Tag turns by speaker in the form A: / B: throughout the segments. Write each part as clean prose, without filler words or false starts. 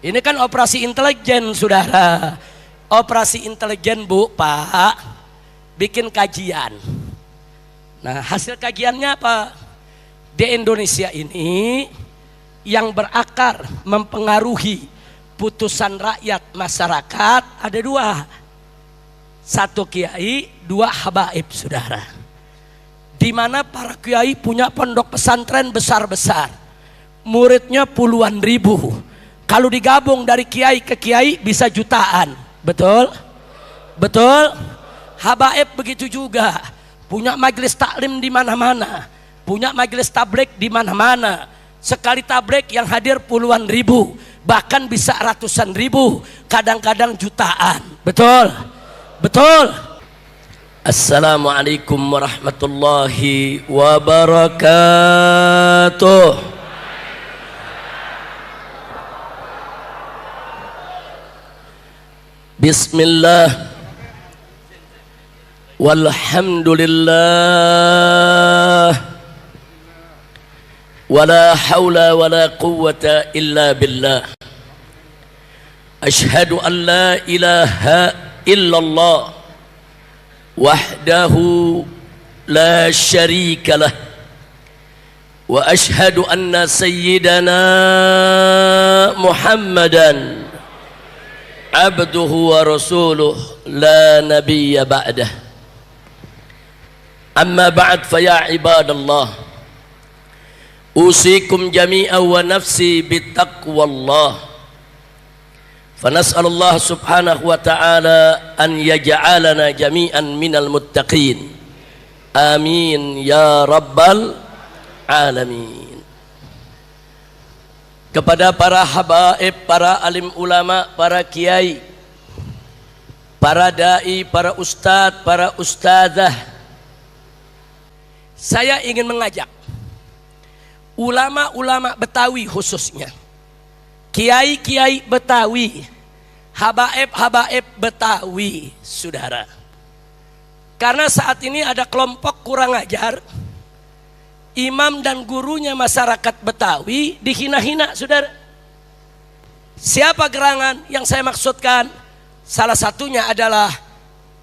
A: Ini kan operasi intelijen, saudara. Operasi intelijen, Bu, Pak, bikin kajian. Nah, hasil kajiannya apa? Di Indonesia ini yang berakar mempengaruhi putusan rakyat masyarakat ada dua. Satu kiai, dua habaib, saudara. Di mana para kiai punya pondok pesantren besar-besar. Muridnya puluhan ribu. Kalau digabung dari kiai ke kiai bisa jutaan. Betul? Betul? Habaib begitu juga. Punya majelis taklim di mana-mana. Punya majelis tablik di mana-mana. Sekali tablik yang hadir puluhan ribu. Bahkan bisa ratusan ribu. Kadang-kadang jutaan. Betul? Betul? Assalamualaikum warahmatullahi wabarakatuh. Bismillah, walhamdulillah, wala hawla wala quwwata illa billah. Ashhadu an la ilaha illallah wahdahu la syarika lah, wa ashhadu anna sayyidana Muhammadan abduhu wa rasuluh la nabiyya ba'dah. Amma ba'd, fa ya ibadallah, usikum jami'an wa nafsi bittaqwallah. Fa nas'alullah subhanahu wa ta'ala an yaj'alana jami'an minal muttaqin. Amin ya rabbal alamin. Kepada para habaib, para alim ulama, para kiai, para dai, para ustadz, para ustadzah, saya ingin mengajak ulama-ulama Betawi khususnya, kiai-kiai Betawi, habaib-habaib Betawi, saudara. Karena saat ini ada kelompok kurang ajar, imam dan gurunya masyarakat Betawi dihina-hina, saudara. Siapa gerangan yang saya maksudkan? Salah satunya adalah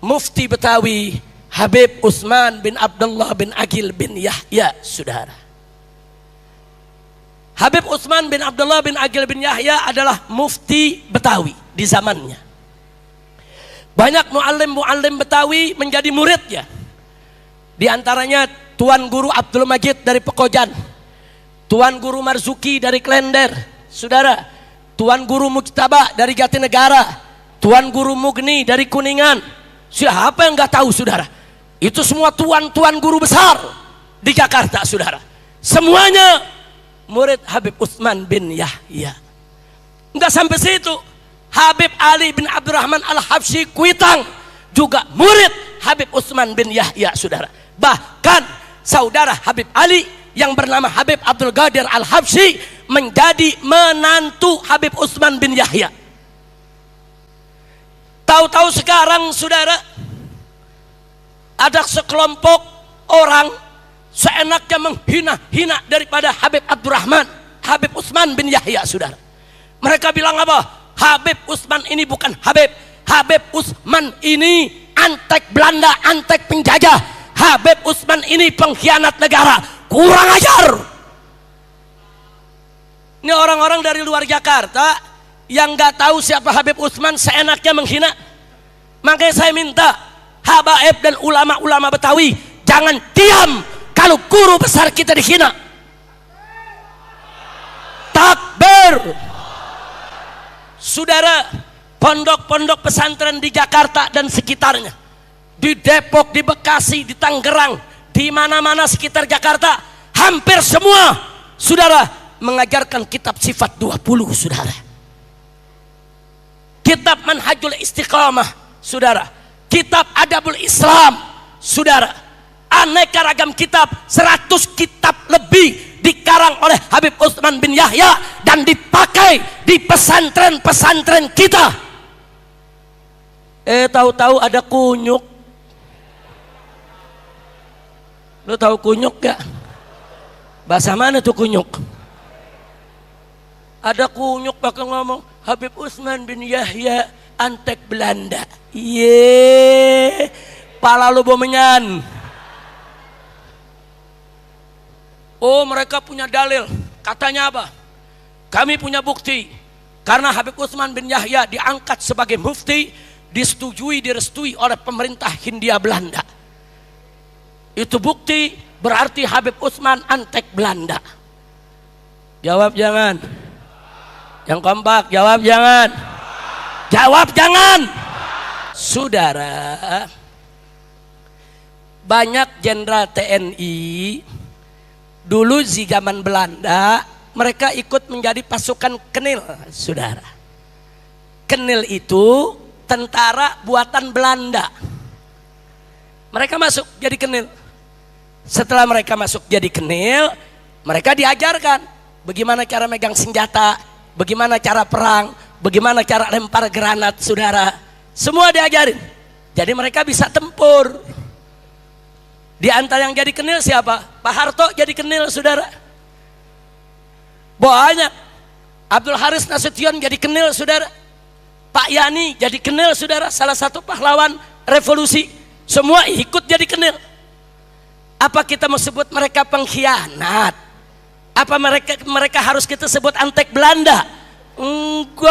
A: Mufti Betawi Habib Utsman bin Abdullah bin Aqil bin Yahya, saudara. Habib Utsman bin Abdullah bin Aqil bin Yahya adalah mufti Betawi di zamannya. Banyak muallim-muallim Betawi menjadi muridnya. Di antaranya Tuan Guru Abdul Majid dari Pekojan, Tuan Guru Marzuki dari Klender, saudara. Tuan Guru Mujtaba dari Jatinegara, Tuan Guru Mugni dari Kuningan. Siapa yang nggak tahu, saudara? Itu semua tuan-tuan guru besar di Jakarta, saudara. Semuanya murid Habib Utsman bin Yahya. Nggak sampai situ, Habib Ali bin Abdurrahman Al-Habsyi Kuitang juga murid Habib Utsman bin Yahya, saudara. Bahkan saudara Habib Ali yang bernama Habib Abdul Qadir Al-Habsyi menjadi menantu Habib Utsman bin Yahya. Tahu-tahu sekarang, saudara, ada sekelompok orang seenaknya menghina-hina daripada Habib Abdurrahman, Habib Utsman bin Yahya, saudara. Mereka bilang apa? Habib Utsman ini bukan Habib. Habib Utsman ini antek Belanda, antek penjajah. Habib Utsman ini pengkhianat negara, kurang ajar. Ini orang-orang dari luar Jakarta yang nggak tahu siapa Habib Utsman seenaknya menghina. Makanya saya minta habaib dan ulama-ulama Betawi jangan diam kalau guru besar kita dihina. Takbir. Saudara, pondok-pondok pesantren di Jakarta dan sekitarnya, di Depok, di Bekasi, di Tangerang, di mana-mana sekitar Jakarta, hampir semua, saudara, mengajarkan kitab sifat 20, saudara. Kitab Manhajul Istiqamah, saudara. Kitab Adabul Islam, saudara. Aneka ragam kitab, 100 kitab lebih dikarang oleh Habib Utsman bin Yahya dan dipakai di pesantren-pesantren kita. Tahu-tahu ada kunyuk. Lu tahu kunyuk gak? Bahasa mana tuh kunyuk? Ada kunyuk pakai ngomong Habib Utsman bin Yahya antek Belanda. Ye, pala lu bomenyan. Oh, mereka punya dalil. Katanya apa? Kami punya bukti. Karena Habib Utsman bin Yahya diangkat sebagai mufti, disetujui, direstui oleh pemerintah Hindia Belanda. Itu bukti, berarti Habib Utsman antek Belanda. Jawab jangan. Yang kompak, jawab jangan. Jawab jangan. Saudara, banyak jenderal TNI dulu di zaman Belanda, mereka ikut menjadi pasukan Kenil, saudara. Kenil itu tentara buatan Belanda. Mereka masuk jadi Kenil. Setelah mereka masuk jadi Kenil, mereka diajarkan bagaimana cara megang senjata, bagaimana cara perang, bagaimana cara lempar granat, saudara. Semua diajarin. Jadi mereka bisa tempur. Di antara yang jadi Kenil siapa? Pak Harto jadi Kenil, saudara. Banyak. Abdul Haris Nasution jadi Kenil, saudara. Pak Yani jadi Kenil, saudara. Salah satu pahlawan revolusi. Semua ikut jadi Kenil. Apa kita mau sebut mereka pengkhianat? Apa mereka harus kita sebut antek Belanda? Enggak.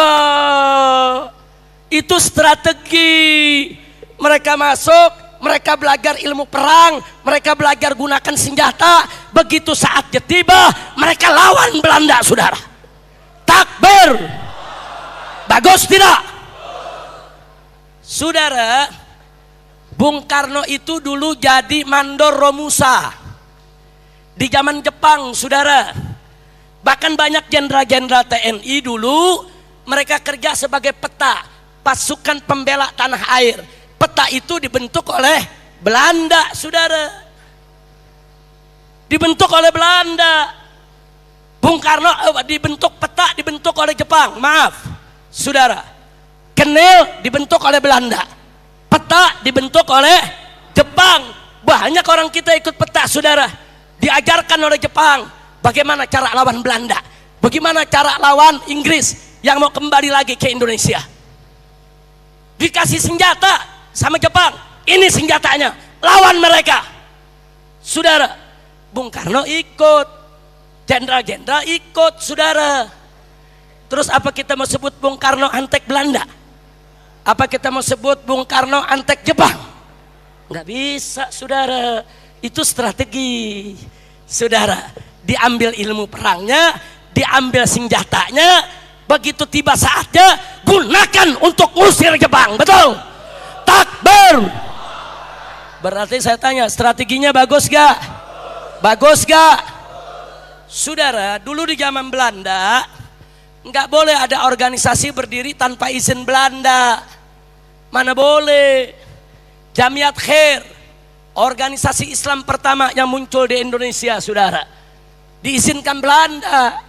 A: Itu strategi. Mereka masuk, mereka belajar ilmu perang, mereka belajar gunakan senjata. Begitu saatnya tiba, mereka lawan Belanda, saudara. Takbir. Bagus tidak? Saudara, Bung Karno itu dulu jadi mandor Romusa di zaman Jepang, saudara. Bahkan banyak jenderal-jenderal TNI dulu mereka kerja sebagai peta, pasukan pembela tanah air. Peta itu dibentuk oleh Belanda, saudara. Dibentuk oleh Belanda. Bung Karno dibentuk peta, dibentuk oleh Jepang. Maaf, saudara. Kenil dibentuk oleh Belanda. Peta dibentuk oleh Jepang. Banyak orang kita ikut peta, saudara. Diajarkan oleh Jepang bagaimana cara lawan Belanda, bagaimana cara lawan Inggris yang mau kembali lagi ke Indonesia. Dikasih senjata sama Jepang, ini senjatanya, lawan mereka. Saudara, Bung Karno ikut, jenderal-jenderal ikut, saudara. Terus apa kita mau sebut Bung Karno antek Belanda? Apa kita mau sebut Bung Karno antek Jepang? Nggak bisa, saudara. Itu strategi, saudara. Diambil ilmu perangnya, diambil senjatanya, begitu tiba saatnya gunakan untuk ngusir Jepang. Betul? Takbir. Berarti saya tanya, strateginya bagus gak? Bagus gak? Saudara, dulu di zaman Belanda nggak boleh ada organisasi berdiri tanpa izin Belanda. Mana boleh. Jamiat Khair, organisasi Islam pertama yang muncul di Indonesia, saudara, diizinkan Belanda.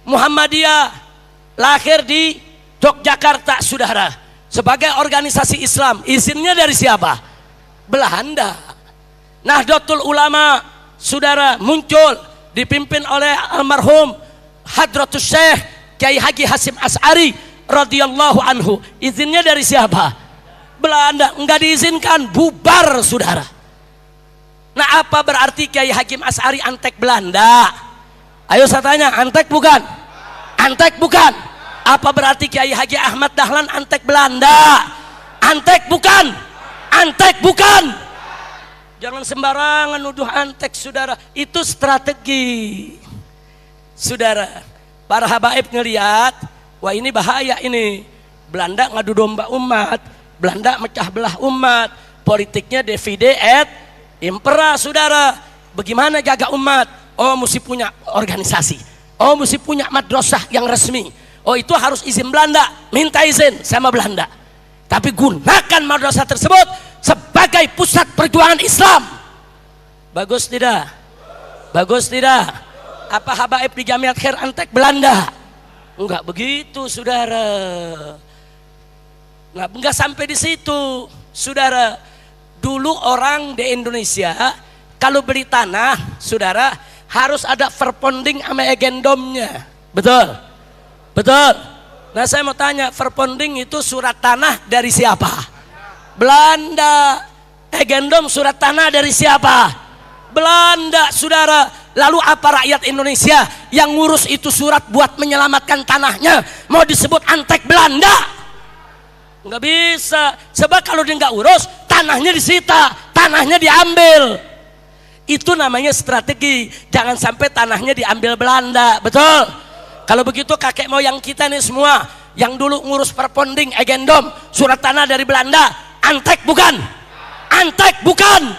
A: Muhammadiyah lahir di Yogyakarta, saudara, sebagai organisasi Islam. Izinnya dari siapa? Belanda. Nahdlatul Ulama, saudara, muncul dipimpin oleh almarhum Hadratus Syekh Kiai Haji Hasyim Asy'ari radhiyallahu anhu. Izinnya dari siapa? Belanda. Enggak diizinkan, bubar, saudara. Nah, apa berarti Kiai Hasyim Asy'ari antek Belanda? Ayo saya tanya, antek bukan? Antek bukan? Apa berarti Kiai Haji Ahmad Dahlan antek Belanda? Antek bukan? Antek bukan? Jangan sembarangan nuduh antek, saudara. Itu strategi, saudara. Para habaib ngelihat, wah ini bahaya ini. Belanda ngadu domba umat, Belanda mecah belah umat, politiknya divide et impera, saudara. Bagaimana jaga umat? Oh, mesti punya organisasi. Oh, mesti punya madrasah yang resmi. Oh, itu harus izin Belanda, minta izin sama Belanda. Tapi gunakan madrasah tersebut sebagai pusat perjuangan Islam. Bagus tidak? Bagus tidak? Apa habaib di Jamiat Khair antek Belanda? Enggak begitu, saudara. Enggak sampai di situ, saudara. Dulu orang di Indonesia kalau beli tanah, saudara, harus ada verponding sama agendomnya. Betul? Betul? Nah saya mau tanya, Verponding itu surat tanah dari siapa? Belanda. Eigendom surat tanah dari siapa? Belanda, saudara. Lalu apa rakyat Indonesia yang ngurus itu surat buat menyelamatkan tanahnya mau disebut antek Belanda? Nggak bisa. Sebab kalau dia nggak urus, tanahnya disita, tanahnya diambil. Itu namanya strategi. Jangan sampai tanahnya diambil Belanda. Betul? Kalau begitu kakek moyang kita nih semua yang dulu ngurus Verponding, Eigendom, surat tanah dari Belanda, antek bukan? Antek bukan?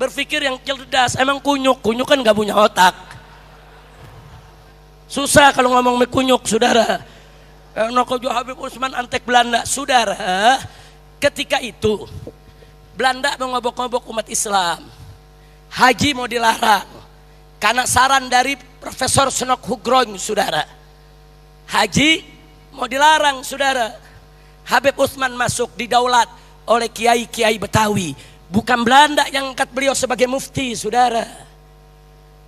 A: Berpikir yang cerdas, emang kunyuk kan gak punya otak. Susah kalau ngomong kunyuk, saudara. Nokojo Habib Utsman antek Belanda, saudara. Ketika itu Belanda mengobok-obok umat Islam, haji mau dilarang karena saran dari Profesor Senok Hugroing, saudara. Haji mau dilarang, saudara. Habib Utsman masuk didaulat oleh kiai-kiai Betawi. Bukan Belanda yang angkat beliau sebagai mufti, saudara.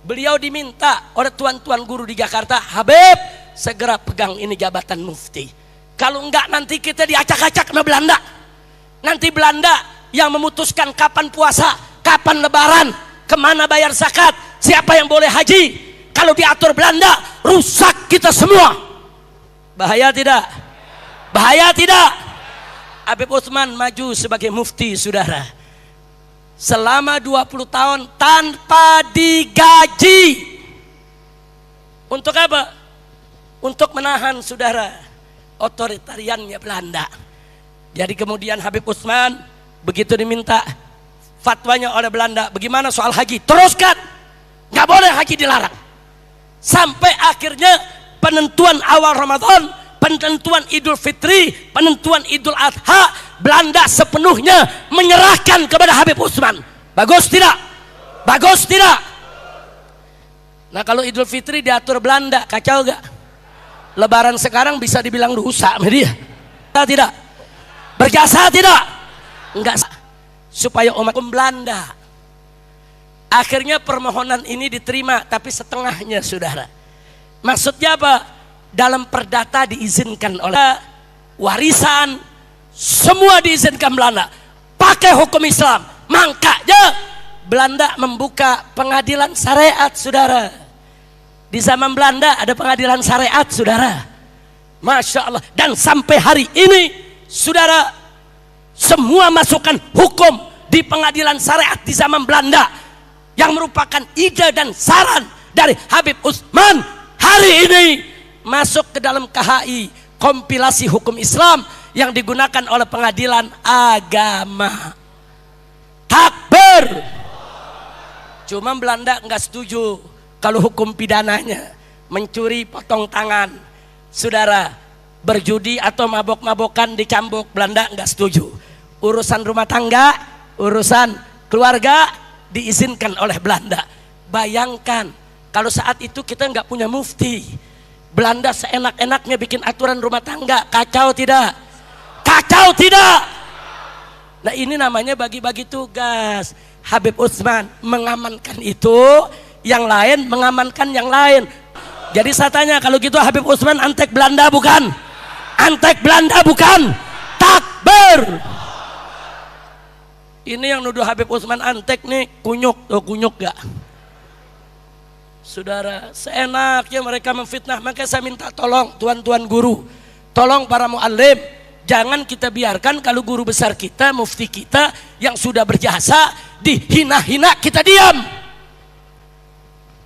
A: Beliau diminta oleh tuan-tuan guru di Jakarta, Habib segera pegang ini jabatan mufti. Kalau enggak nanti kita diacak-acak sama Belanda. Nanti Belanda yang memutuskan kapan puasa, kapan lebaran, kemana bayar zakat, siapa yang boleh haji. Kalau diatur Belanda, rusak kita semua. Bahaya tidak? Bahaya tidak? Habib Utsman maju sebagai mufti, saudara. Selama 20 tahun tanpa digaji. Untuk apa? Untuk menahan, saudara, otoritariannya Belanda. Jadi kemudian Habib Utsman begitu diminta fatwanya oleh Belanda, bagaimana soal haji? Teruskan, nggak boleh haji dilarang. Sampai akhirnya penentuan awal Ramadan, penentuan Idul Fitri, penentuan Idul Adha, Belanda sepenuhnya menyerahkan kepada Habib Utsman. Bagus tidak? Bagus tidak? Nah kalau Idul Fitri diatur Belanda, kacau gak? Lebaran sekarang bisa dibilang rusak sama dia. Tidak? Berjasa tidak? Enggak. Supaya umat Belanda. Akhirnya permohonan ini diterima, tapi setengahnya, saudara. Maksudnya apa? Dalam perdata diizinkan oleh warisan, semua diizinkan Belanda. Pakai hukum Islam. Makanya Belanda membuka pengadilan syariat, saudara. Di zaman Belanda ada pengadilan syariat, saudara. Masya Allah. Dan sampai hari ini, saudara, semua masukan hukum di pengadilan syariat di zaman Belanda yang merupakan ide dan saran dari Habib Utsman hari ini masuk ke dalam KHI, kompilasi hukum Islam yang digunakan oleh pengadilan agama. Takbir. Cuma Belanda nggak setuju kalau hukum pidananya mencuri potong tangan, saudara, berjudi atau mabok-mabokan dicambuk, Belanda nggak setuju. Urusan rumah tangga, urusan keluarga diizinkan oleh Belanda. Bayangkan kalau saat itu kita nggak punya mufti, Belanda seenak-enaknya bikin aturan rumah tangga. Kacau tidak? Kacau tidak? Nah ini namanya bagi-bagi tugas. Habib Utsman mengamankan itu, yang lain mengamankan yang lain. Jadi saya tanya, kalau gitu Habib Utsman antek Belanda bukan? Antek Belanda bukan? Takbir. Ini yang nuduh Habib Utsman antek nih, kunyuk. Oh kunyuk gak? Saudara, seenaknya mereka memfitnah. Maka saya minta tolong tuan-tuan guru, tolong para muallim, jangan kita biarkan kalau guru besar kita, mufti kita yang sudah berjasa dihina-hina kita diam.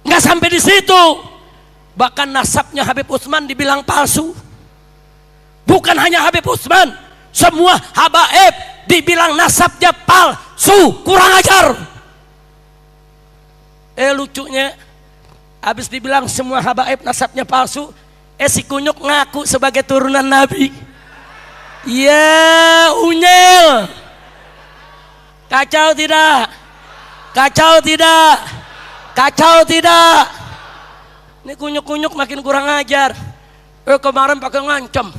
A: Nggak sampai di situ, bahkan nasabnya Habib Utsman dibilang palsu. Bukan hanya Habib Utsman, semua habaib dibilang nasabnya palsu, kurang ajar. Lucunya, habis dibilang semua habaib nasabnya palsu, si kunyuk ngaku sebagai turunan Nabi. Ya unyil. Kacau tidak? Kacau tidak? Kacau tidak? Ini kunyuk-kunyuk makin kurang ajar. Kemarin pakai ngancam,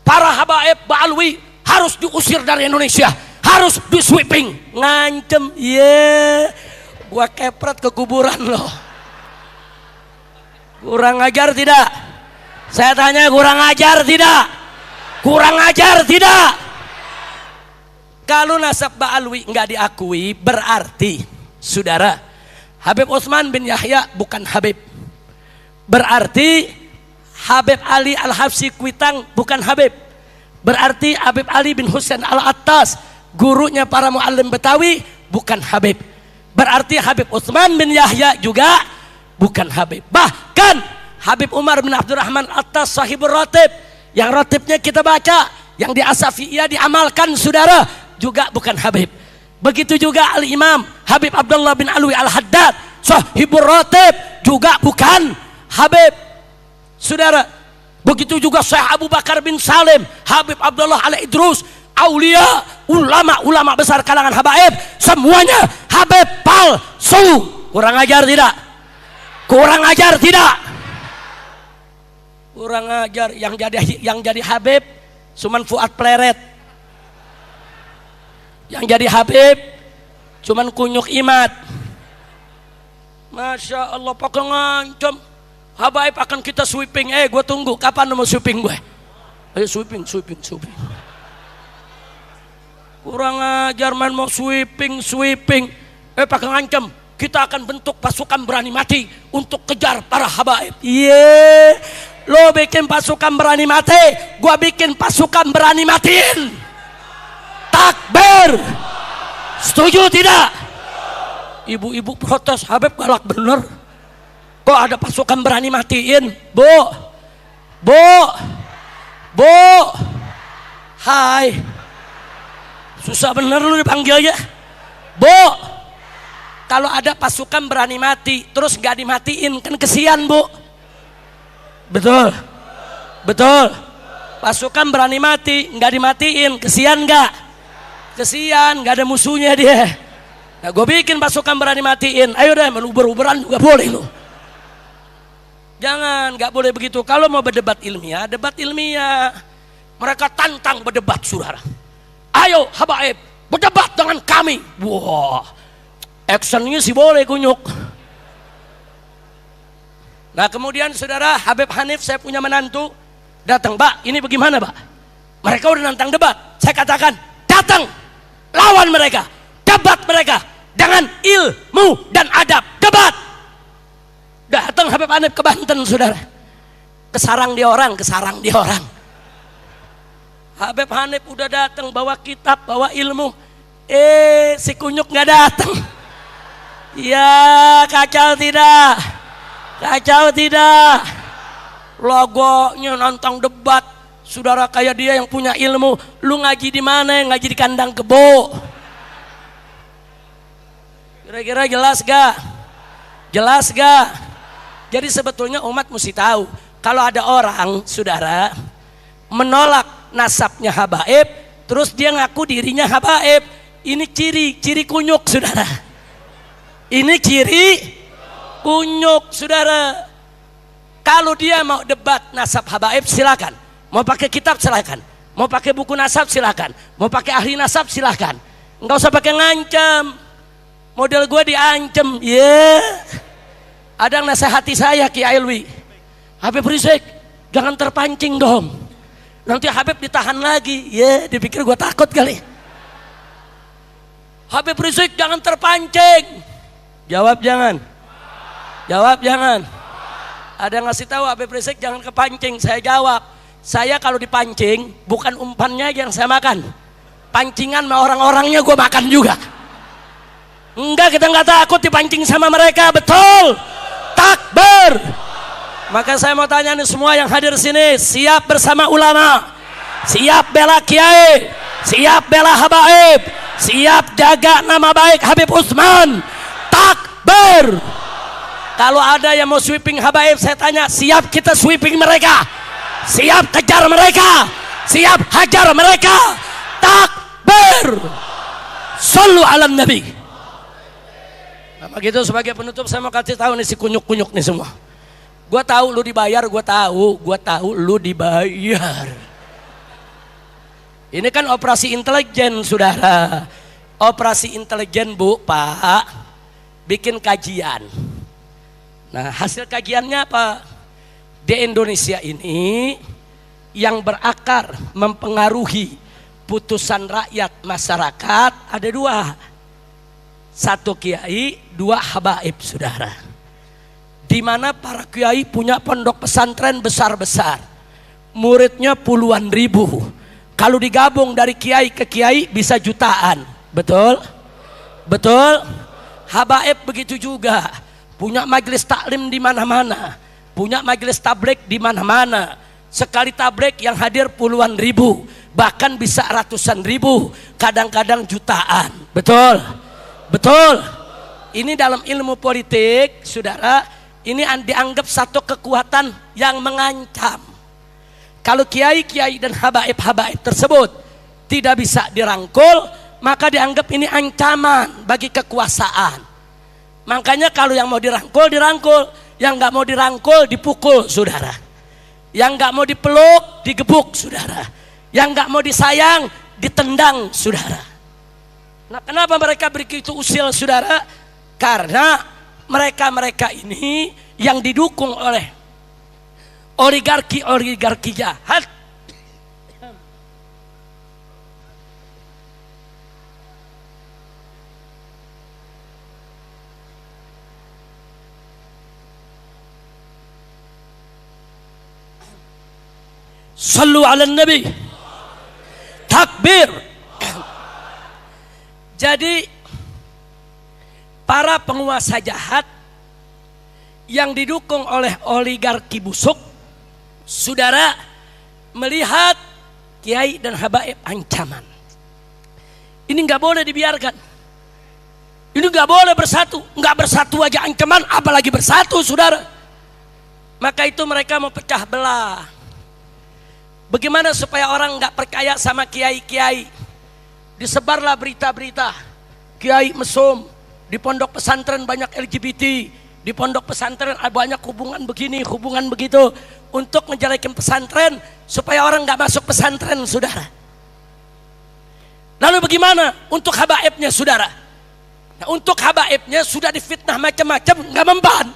A: para habaib Ba'alwi harus diusir dari Indonesia, harus di sweeping. Ngancem, gua kepret ke kuburan loh. Kurang ajar tidak? Saya tanya, kurang ajar tidak? Kurang ajar tidak? Kalau nasab Ba'alwi nggak diakui, berarti saudara, Habib Utsman bin Yahya bukan Habib. Berarti Habib Ali Al-Habsyi Kuitang bukan Habib. Berarti Habib Ali bin Husain Al-Attas, gurunya para muallim Betawi, bukan Habib. Berarti Habib Utsman bin Yahya juga bukan Habib. Bahkan Habib Umar bin Abdurrahman Attas sahibul ratib, yang ratibnya kita baca, yang di Asafiyah diamalkan saudara, juga bukan Habib. Begitu juga Al-Imam Habib Abdullah bin Alwi Al-Haddad sahibul ratib, juga bukan Habib saudara. Begitu juga Syekh Abu Bakar bin Salim, Habib Abdullah Al-Idrus, aulia, ulama-ulama besar kalangan habaib, semuanya Habib palsu. Kurang ajar tidak? Kurang ajar tidak? Kurang ajar. Yang jadi Habib cuman Fuad Pleret. Yang jadi Habib cuman Kunyuk Imad. Masya Allah, pakai ngancam habaib akan kita sweeping. Gue tunggu kapan mau sweeping gue. Ayo sweeping. Kurang ajar, main mau sweeping. Pakai ngancam, kita akan bentuk pasukan berani mati untuk kejar para habaib. Lo bikin pasukan berani mati, gua bikin pasukan berani matiin. Takbir. Setuju tidak? Ibu-ibu protes, Habib galak bener. Kok ada pasukan berani matiin? Bu. Hai. Susah bener lu dipanggilnya. Bu. Kalau ada pasukan berani mati, terus gak dimatiin, kan kesian bu. Betul. Pasukan berani mati, nggak dimatiin, kesian nggak? Kesian, nggak ada musuhnya dia. Nah, gue bikin pasukan berani matiin. Ayo deh, uber-uberan juga boleh lo. Jangan, nggak boleh begitu. Kalau mau berdebat ilmiah, debat ilmiah. Mereka tantang berdebat, saudara. Ayo, habaib, berdebat dengan kami. Wah, actionnya sih boleh Kunyuk. Nah kemudian saudara, Habib Hanif, saya punya menantu, datang, Pak, ini bagaimana Pak? Mereka udah nantang debat. Saya katakan, datang, lawan mereka, debat mereka dengan ilmu dan adab, debat. Datang Habib Hanif ke Banten saudara, kesarang dia orang. Habib Hanif udah datang, bawa kitab, bawa ilmu. Si Kunyuk nggak datang. Ya kacau tidak? Kacau tidak? Logonya nantang debat. Saudara kayak dia yang punya ilmu. Lu ngaji di mana? Ngaji di kandang kebo. Kira-kira jelas gak? Jelas gak? Jadi sebetulnya umat mesti tahu, kalau ada orang, saudara, menolak nasabnya habaib, terus dia ngaku dirinya habaib, ini ciri Kunyuk saudara. Ini ciri Kunyuk saudara. Kalau dia mau debat nasab habaib silakan, mau pakai kitab silakan, mau pakai buku nasab silakan, mau pakai ahli nasab silakan, nggak usah pakai ngancam. Model gue diancam, ada yang nasihati saya Ki Ailwi, Habib Rizik jangan terpancing dong, nanti Habib ditahan lagi. Dipikir gue takut kali. Habib Rizik jangan terpancing. Jawab jangan. Ada yang ngasih tahu Habib Rizik jangan kepancing. Saya jawab, saya kalau dipancing bukan umpannya yang saya makan, pancingan sama orang-orangnya gue makan juga. Enggak, kita nggak takut dipancing sama mereka, betul? Takbir. Maka saya mau tanya nih semua yang hadir sini, siap bersama ulama, siap bela kiai, siap bela habaib, siap jaga nama baik Habib Utsman? Takbir. Kalau ada yang mau sweeping habaib, saya tanya, siap kita sweeping mereka? Siap kejar mereka? Siap hajar mereka? Takbir. Sallu ala Nabi. Nah begitu, sebagai penutup saya mau kasih tahu nih si Kunyuk-Kunyuk nih semua. Gua tahu lu dibayar, gua tahu lu dibayar. Ini kan operasi intelijen saudara. Operasi intelijen Bu, Pak, bikin kajian. Nah hasil kajiannya apa? Di Indonesia ini yang berakar mempengaruhi putusan rakyat masyarakat ada dua. Satu kiai, dua habaib, saudara. Di mana para kiai punya pondok pesantren besar-besar, muridnya puluhan ribu. Kalau digabung dari kiai ke kiai bisa jutaan, betul? Betul? Habaib begitu juga, punya majelis taklim di mana-mana, punya majelis tablik di mana-mana. Sekali tablik yang hadir puluhan ribu, bahkan bisa ratusan ribu, kadang-kadang jutaan, betul? Betul. Ini dalam ilmu politik, saudara, ini dianggap satu kekuatan yang mengancam. Kalau kiai-kiai dan habaib-habaib tersebut tidak bisa dirangkul, maka dianggap ini ancaman bagi kekuasaan. Makanya kalau yang mau dirangkul, dirangkul. Yang nggak mau dirangkul, dipukul, saudara. Yang nggak mau dipeluk, digebuk, saudara. Yang nggak mau disayang, ditendang, saudara. Nah, kenapa mereka begitu usil, saudara? Karena mereka-mereka ini yang didukung oleh oligarki jahat. Sallu ala nabi. Takbir. Jadi para penguasa jahat yang didukung oleh oligarki busuk, saudara, melihat kiai dan habaib ancaman. Ini nggak boleh dibiarkan. Ini nggak boleh bersatu. Nggak bersatu aja ancaman, apalagi bersatu, saudara. Maka itu mereka mau pecah belah. Bagaimana supaya orang nggak percaya sama kiai-kiai? Disebarlah berita-berita, kiai mesum, di pondok pesantren banyak LGBT, di pondok pesantren banyak hubungan begini, hubungan begitu, untuk ngejelekin pesantren supaya orang nggak masuk pesantren, saudara. Lalu bagaimana untuk habaibnya, saudara? Nah, untuk habaibnya sudah difitnah macam-macam, nggak mempan,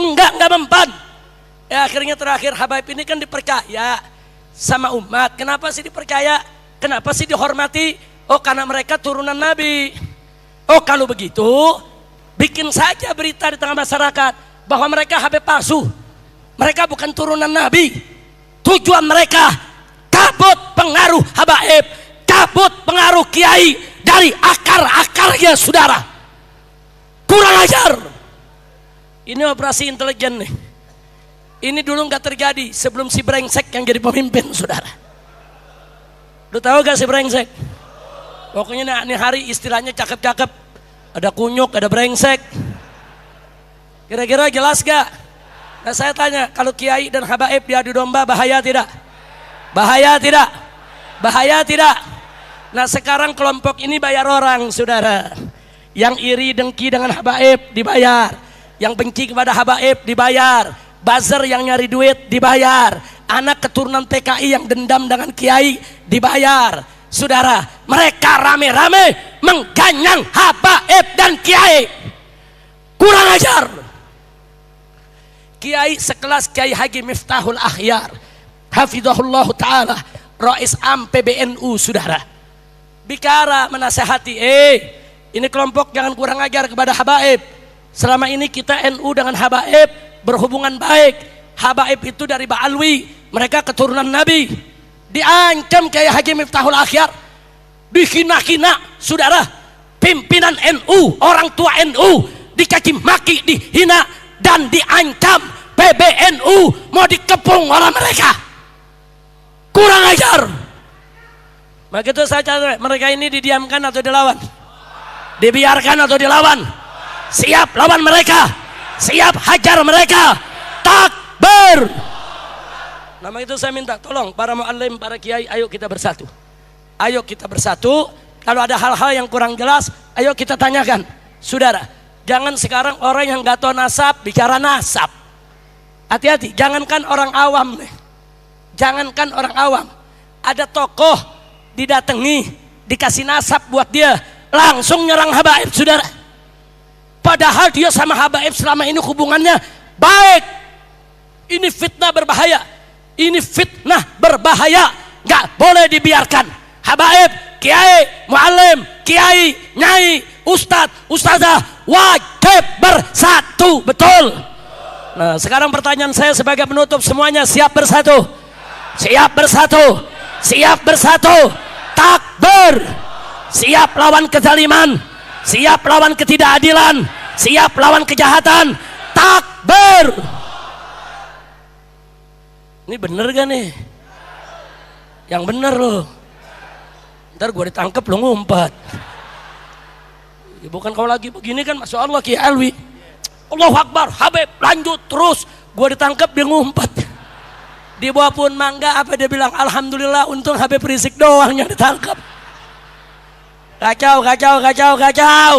A: nggak mempan. Ya akhirnya terakhir habaib ini kan dipercaya sama umat. Kenapa sih dipercaya? Kenapa sih dihormati? Oh, karena mereka turunan Nabi. Oh, kalau begitu bikin saja berita di tengah masyarakat bahwa mereka habib palsu, mereka bukan turunan Nabi. Tujuan mereka cabut pengaruh habaib, cabut pengaruh kiai dari akar-akarnya, saudara. Kurang ajar. Ini operasi intelijen nih. Ini dulu nggak terjadi sebelum si brengsek yang jadi pemimpin, saudara. Lu tahu gak si brengsek? Pokoknya nih hari istilahnya cakep-cakep. Ada kunyuk, ada brengsek. Kira-kira jelas gak? Nah saya tanya, kalau kiai dan habaib diadu domba bahaya tidak? Bahaya tidak? Bahaya tidak? Nah sekarang kelompok ini bayar orang, saudara. Yang iri dengki dengan habaib dibayar. Yang benci kepada habaib dibayar. Buzzer yang nyari duit dibayar. Anak keturunan PKI yang dendam dengan kiai dibayar. Saudara, mereka rame-rame mengganyang habaib dan kiai. Kurang ajar. Kiai sekelas Kiai Haji Miftahul Akhyar, hafizahullah ta'ala, Rais Am PBNU, saudara, bicara menasehati, ini kelompok jangan kurang ajar kepada habaib. Selama ini kita NU dengan habaib berhubungan baik. Habaib itu dari Ba'alwi, mereka keturunan Nabi. Diancam Kiai Haji Miftahul Akhyar, dihina-hina, saudara. Pimpinan NU, orang tua NU dicaci maki, dihina dan diancam. PBNU mau dikepung oleh mereka. Kurang ajar. Maka itu saya catat, mereka ini didiamkan atau dilawan? Dibiarkan atau dilawan? Siap lawan mereka, siap hajar mereka. Takbir. Nama itu saya minta tolong para muallim, para kiai, ayo kita bersatu. Ayo kita bersatu. Kalau ada hal-hal yang kurang jelas, ayo kita tanyakan. Saudara, jangan sekarang orang yang gak tahu nasab bicara nasab. Hati-hati, jangankan orang awam nih. Jangankan orang awam. Ada tokoh didatangi, dikasih nasab buat dia, langsung nyerang habaib, saudara. Padahal dia sama habaib selama ini hubungannya baik. Ini fitnah berbahaya. Ini fitnah berbahaya. Nggak boleh dibiarkan. Habaib, kiai, muallim, kiai, nyai, ustadz, ustazah wajib bersatu. Betul. Nah, sekarang pertanyaan saya sebagai penutup, semuanya siap bersatu? Siap bersatu? Siap bersatu? Takbir. Siap lawan kezaliman, siap lawan ketidakadilan, siap lawan kejahatan. Takbir. Ini bener gak nih? Yang bener loh. Ntar gue ditangkep lo ngumpet. Ya, bukan kau lagi begini kan, Masya Allah Ki Alwi. Allahu Akbar, Habib lanjut terus. Gue ditangkep dia ngumpet. Di bawah pun mangga apa dia bilang, alhamdulillah untung Habib Rizik doang yang ditangkep. Kacau, kacau, kacau, kacau.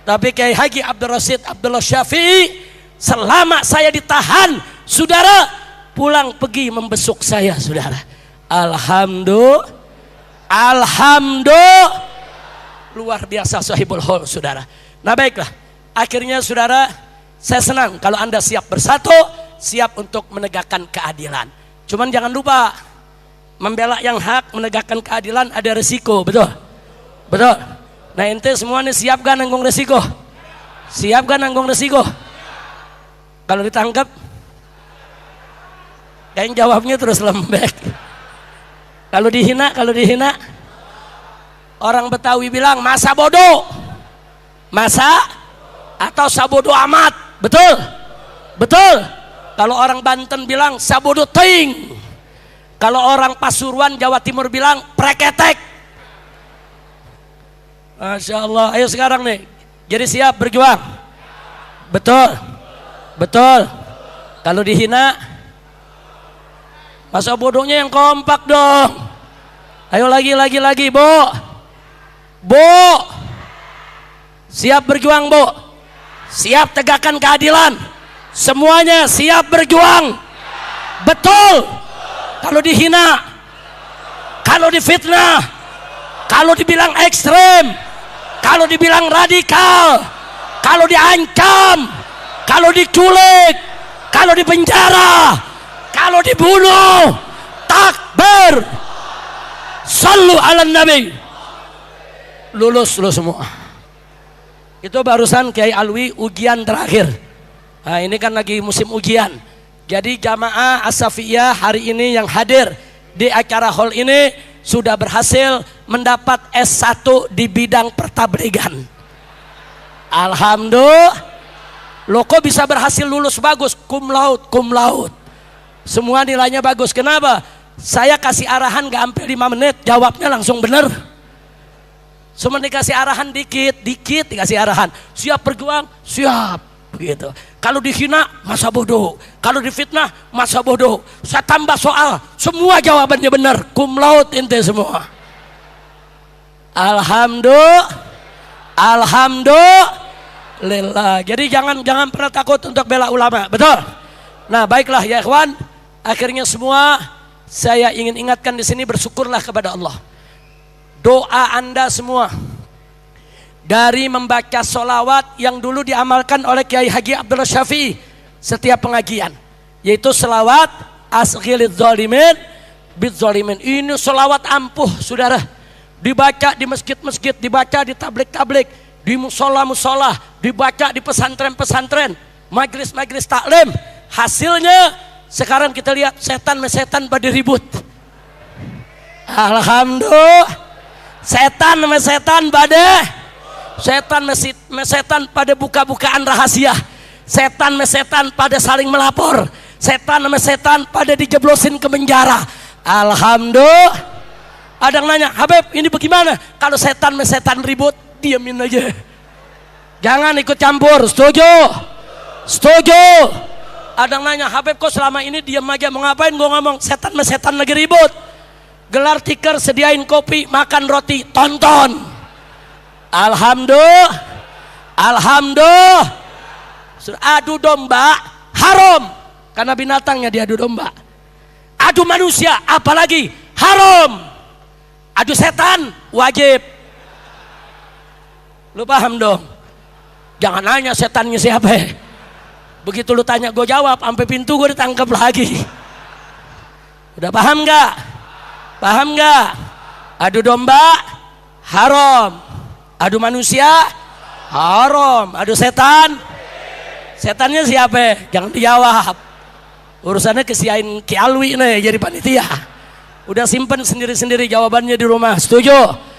A: Tapi Kiai Haji Abdul Rashid Abdullah Syafi'i, selama saya ditahan, saudara, pulang pergi membesuk saya, saudara. Alhamdulillah, alhamdulillah, luar biasa sahibul hol, saudara. Nah baiklah, akhirnya saudara, saya senang kalau Anda siap bersatu, siap untuk menegakkan keadilan. Cuman jangan lupa, membela yang hak, menegakkan keadilan ada resiko, betul? Betul. Nah ente semua nih siap gak nanggung resiko? Siap gak nanggung resiko? Kalau ditangkap, yang jawabnya terus lembek. Kalau dihina, orang Betawi bilang masa bodoh, masa atau sabodo amat, betul, betul. Kalau orang Banten bilang sabodo ting. Kalau orang Pasuruan Jawa Timur bilang preketek. Masya Allah, ayo sekarang nih, jadi siap berjuang, betul, betul. Kalau dihina, masa bodohnya yang kompak dong. Ayo lagi, Bu, siap berjuang, Bu, siap tegakkan keadilan, semuanya siap berjuang, betul. Kalau dihina, kalau difitnah, kalau dibilang ekstrem, kalau dibilang radikal, kalau diancam, kalau diculik, kalau dipenjara, kalau dibunuh, takbir, sallu ala nabi, lulus lo semua. Itu barusan Kiai Alwi ujian terakhir. Nah ini kan lagi musim ujian. Jadi jamaah As-Safiyah hari ini yang hadir di acara hall ini sudah berhasil mendapat S1 di bidang pertabligan. Alhamdulillah. Lo kok bisa berhasil lulus bagus? Cum laude, cum laude. Semua nilainya bagus. Kenapa? Saya kasih arahan gak sampai 5 menit, jawabnya langsung bener. Cuma dikasih arahan dikit dikasih arahan. Siap berjuang, siap. Gitu. Kalau dihina masa bodoh, kalau difitnah masa bodoh. Saya tambah soal, semua jawabannya benar, cum laude ente semua. Alhamdulillah, alhamdulillah. Jadi jangan pernah takut untuk bela ulama, betul. Nah baiklah ya ikhwan, akhirnya semua saya ingin ingatkan di sini, bersyukurlah kepada Allah. Doa Anda semua dari membaca solawat yang dulu diamalkan oleh Kiai Haji Abdullah Syafi'i setiap pengajian, yaitu selawat asghilidz zalimin bidzalimin. Ini solawat ampuh, saudara, dibaca di masjid-masjid, dibaca di tablik-tablik, di musola-musola, dibaca di pesantren-pesantren, majlis-majlis taklim. Hasilnya sekarang kita lihat setan pada ribut. Alhamdulillah, setan pada buka-bukaan rahasia, setan pada saling melapor, setan pada dijeblosin ke penjara. Alhamdulillah. Ada yang nanya, Habib ini bagaimana? Kalau setan ribut, diamin aja, jangan ikut campur. Setuju. Ada yang nanya, Habib kok selama ini diam aja, mau ngapain? Gue ngomong setan lagi ribut. Gelar tikar, sediain kopi, makan roti, tonton. Alhamdulillah. Adu domba haram karena binatangnya diadu domba. Adu manusia apalagi haram. Adu setan wajib. Lu paham dong? Jangan nanya setannya siapa. Begitu lu tanya gue jawab, sampai pintu gue ditangkap lagi. Udah paham nggak? Paham nggak? Adu domba haram, adu manusia haram, adu setan, setannya siapa? Jangan dijawab. Urusannya kesiain Ki Alwi nih jadi panitia. Udah simpen sendiri-sendiri jawabannya di rumah. Setuju?